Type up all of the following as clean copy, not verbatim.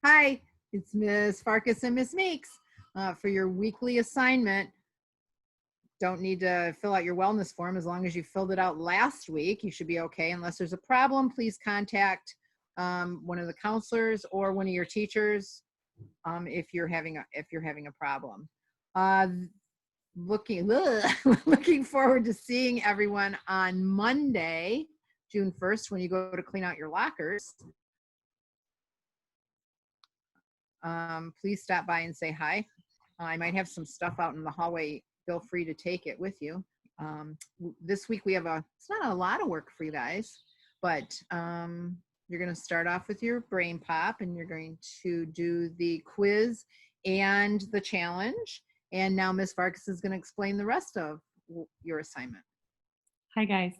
Hi, it's Ms. Farkas and Ms. Meeks for your weekly assignment. Don't need to fill out your wellness form as long as you filled it out last week. You should be okay. Unless there's a problem, please contact one of the counselors or one of your teachers if you're having a problem. Looking forward to seeing everyone on Monday, June 1st, when you go to clean out your lockers. Please stop by and say hi. I might have some stuff out in the hallway. Feel free to take it with you. This week we have it's not a lot of work for you guys, but you're going to start off with your brain pop and you're going to do the quiz and the challenge. And now Ms. Farkas is going to explain the rest of your assignment. Hi, guys.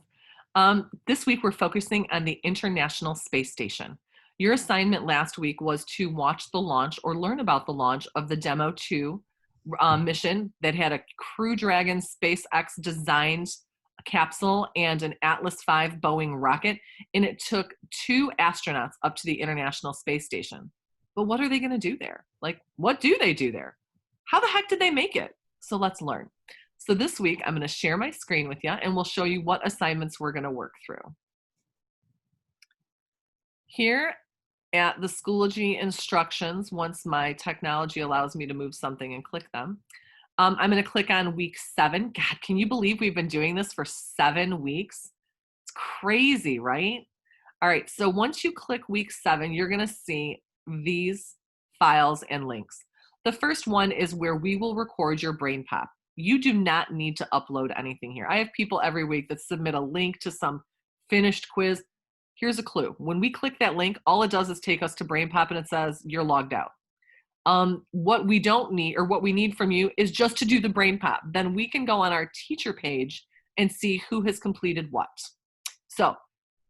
This week we're focusing on the International Space Station. Your assignment last week was to watch the launch or learn about the launch of the Demo 2 mission that had a Crew Dragon SpaceX designed capsule and an Atlas V Boeing rocket, and it took 2 astronauts up to the International Space Station. But what are they going to do there? Like, what do they do there? How the heck did they make it? So let's learn. So this week, I'm going to share my screen with you, and we'll show you what assignments we're going to work through. Here at the Schoology instructions, once my technology allows me to move something and click them, I'm going to click on week 7. God, can you believe we've been doing this for 7 weeks? It's crazy, right? All right, so once you click week 7, you're going to see these files and links. The first one is where we will record your brain pop. You do not need to upload anything here. I have people every week that submit a link to some finished quiz. Here's a clue. When we click that link, all it does is take us to brain pop and it says you're logged out. What we don't need, or what we need from you, is just to do the brain pop. Then we can go on our teacher page and see who has completed what. So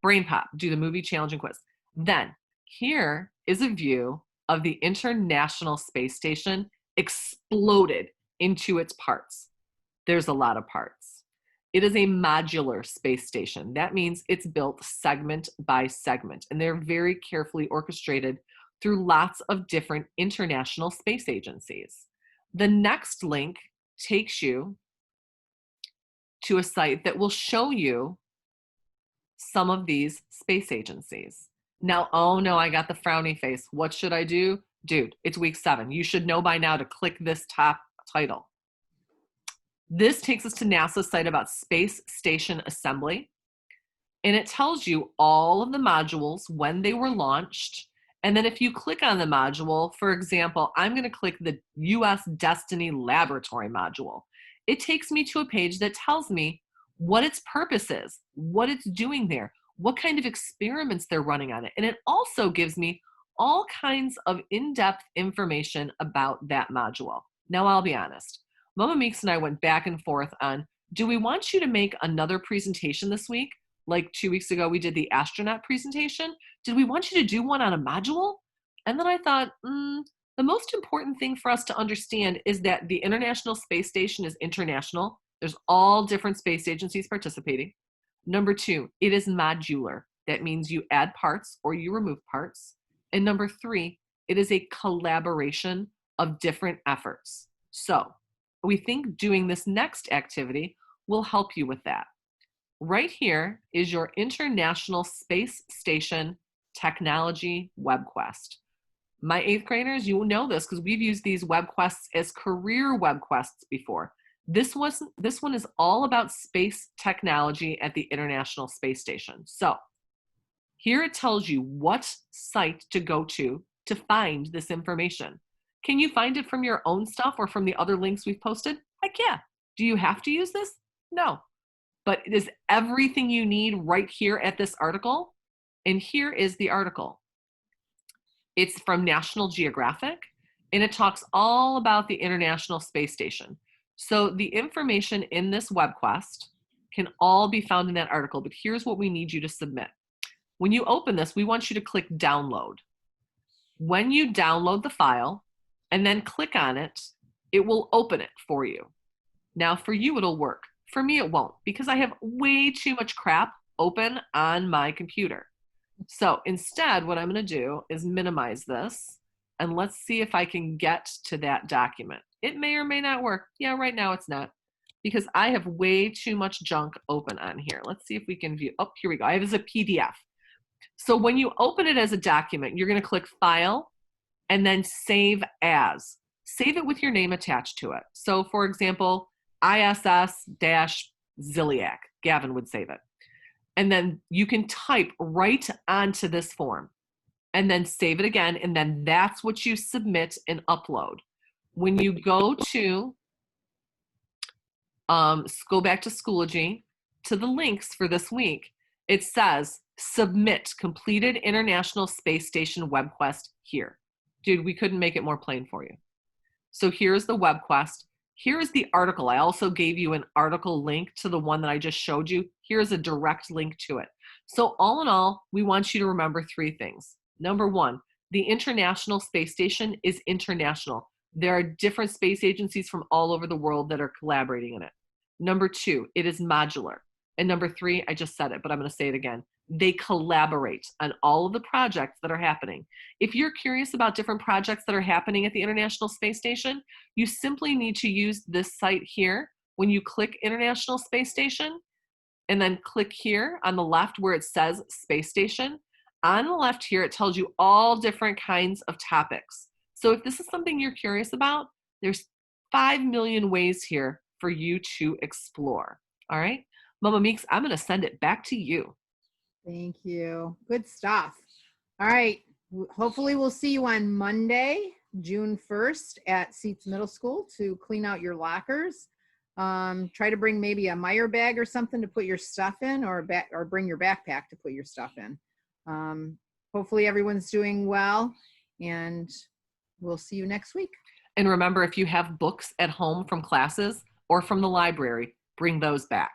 brain pop, do the movie challenge and quiz. Then here is a view of the International Space Station exploded into its parts. There's a lot of parts. It is a modular space station. That means it's built segment by segment, and they're very carefully orchestrated through lots of different international space agencies. The next link takes you to a site that will show you some of these space agencies. Now, oh no, I got the frowny face. What should I do? Dude, it's week 7. You should know by now to click this top title. This takes us to NASA's site about Space Station Assembly, and it tells you all of the modules, when they were launched, and then if you click on the module, for example, I'm going to click the US Destiny Laboratory module. It takes me to a page that tells me what its purpose is, what it's doing there, what kind of experiments they're running on it, and it also gives me all kinds of in-depth information about that module. Now, I'll be honest. Mama Meeks and I went back and forth on, do we want you to make another presentation this week? Like 2 weeks ago, we did the astronaut presentation. Did we want you to do one on a module? And then I thought, the most important thing for us to understand is that the International Space Station is international. There's all different space agencies participating. Number 2, it is modular. That means you add parts or you remove parts. And number 3, it is a collaboration of different efforts. So we think doing this next activity will help you with that. Right here is your International Space Station Technology Web Quest. My 8th graders, you will know this because we've used these web quests as career web quests before. This one is all about space technology at the International Space Station. So here it tells you what site to go to find this information. Can you find it from your own stuff or from the other links we've posted? Heck yeah. Do you have to use this? No. But it is everything you need right here at this article. And here is the article. It's from National Geographic, and it talks all about the International Space Station. So the information in this web quest can all be found in that article, but here's what we need you to submit. When you open this, we want you to click download. When you download the file and then click on it, it will open it for you. Now for you, it'll work. For me, it won't, because I have way too much crap open on my computer. So instead, what I'm going to do is minimize this and let's see if I can get to that document. It may or may not work. Yeah, right now it's not, because I have way too much junk open on here. Let's see if we can view. Oh, here we go. I have it as a PDF. So when you open it as a document, you're going to click File and then Save As. Save it with your name attached to it. So for example, ISS-Ziliac, Gavin would save it. And then you can type right onto this form and then save it again. And then that's what you submit and upload. When you go to, go back to Schoology, to the links for this week, it says submit completed International Space Station web quest here. Dude, we couldn't make it more plain for you. So here's the web quest. Here is the article. I also gave you an article link to the one that I just showed you. Here's a direct link to it. So all in all, we want you to remember 3 things. Number 1, the International Space Station is international. There are different space agencies from all over the world that are collaborating in it. Number 2, it is modular. And number 3, I just said it, but I'm going to say it again. They collaborate on all of the projects that are happening. If you're curious about different projects that are happening at the International Space Station, you simply need to use this site here. When you click International Space Station, and then click here on the left where it says Space Station, on the left here, it tells you all different kinds of topics. So if this is something you're curious about, there's 5 million ways here for you to explore. All right, Mama Meeks, I'm going to send it back to you. Thank you. Good stuff. All right. Hopefully we'll see you on Monday, June 1st at Seats Middle School to clean out your lockers. Try to bring maybe a Meyer bag or something to put your stuff in, or bring your backpack to put your stuff in. Hopefully everyone's doing well, and we'll see you next week. And remember, if you have books at home from classes or from the library, bring those back.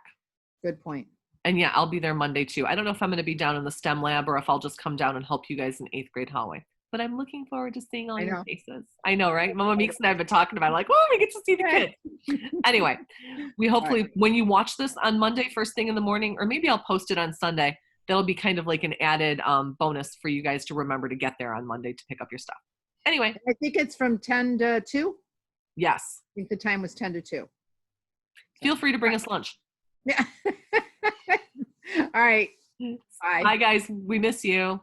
Good point. And yeah, I'll be there Monday too. I don't know if I'm going to be down in the STEM lab or if I'll just come down and help you guys in 8th grade hallway. But I'm looking forward to seeing all your faces. I know, right? Mama Meeks and I have been talking about it, like, oh, we get to see the kids. Anyway, we hopefully, when you watch this on Monday, first thing in the morning, or maybe I'll post it on Sunday, that'll be kind of like an added bonus for you guys to remember to get there on Monday to pick up your stuff. Anyway. I think it's from 10 to 2. Yes. I think the time was 10 to 2. Feel free to bring us lunch. Yeah. All right. Bye. Bye, guys. We miss you.